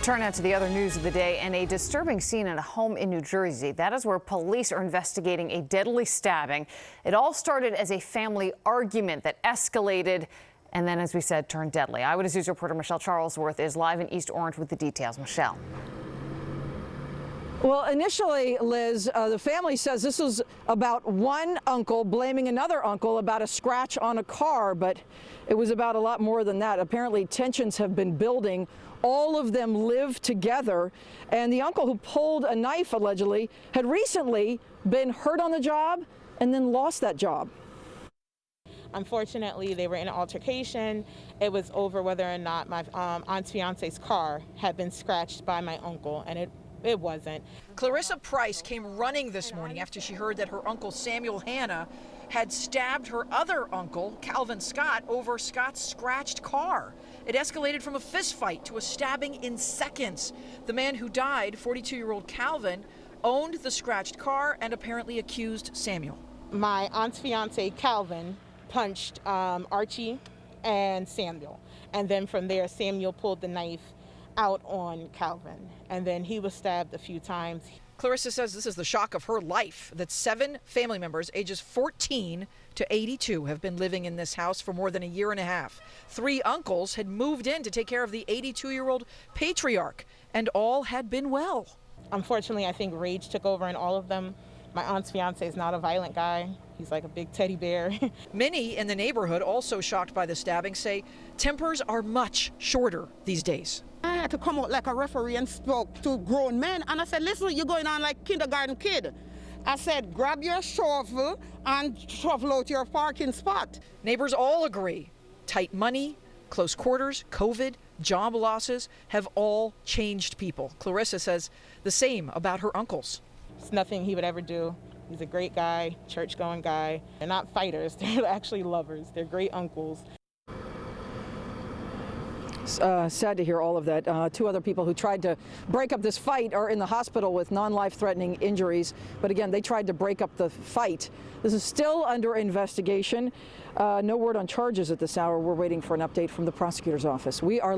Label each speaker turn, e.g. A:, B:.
A: Turn out to the other news of the day and a disturbing scene at a home in New Jersey. That is where police are investigating a deadly stabbing. It all started as a family argument that escalated and then, as we said, turned deadly. Eyewitness News reporter Michelle Charlesworth is live in East Orange with the details. Michelle.
B: Well, initially, Liz, the family says this was about one uncle blaming another uncle about a scratch on a car, but it was about a lot more than that. Apparently, tensions have been building. All of them live together, and the uncle who pulled a knife, allegedly, had recently been hurt on the job and then lost that job.
C: Unfortunately, they were in an altercation. It was over whether or not my aunt's fiance's car had been scratched by my uncle, and it wasn't.
B: CLARISA Price came running this morning after she heard that her uncle Samuel Hanna had stabbed her other uncle, Calvin Scott, over Scott's scratched car. It escalated from a fist fight to a stabbing in seconds. The man who died, 42-year-old Calvin, owned the scratched car and apparently accused Samuel.
C: My aunt's fiance, Calvin, punched Archie and Samuel. And then from there, Samuel pulled the knife out on Calvin. And then he was stabbed a few times.
B: CLARISA says this is the shock of her life, that 7 family members, ages 14 to 82, have been living in this house for more than a year and a half. 3 uncles had moved in to take care of the 82-year-old patriarch, and all had been well.
C: Unfortunately, I think rage took over in all of them. My aunt's fiance is not a violent guy. He's like a big teddy bear.
B: Many in the neighborhood, also shocked by the stabbing, say tempers are much shorter these days.
D: I had to come out like a referee and spoke to grown men, and I said, listen, you're going on like kindergarten kid. I said, grab your shovel and shovel out your parking spot.
B: Neighbors all agree. Tight money, close quarters, COVID, job losses have all changed people. CLARISA says the same about her uncles.
C: It's nothing he would ever do. He's a great guy, church-going guy. They're not fighters, they're actually lovers. They're great uncles.
B: Sad to hear all of that. 2 other people who tried to break up this fight are in the hospital with non-life-threatening injuries. But again, they tried to break up the fight. This is still under investigation. No word on charges at this hour. We're waiting for an update from the prosecutor's office. We are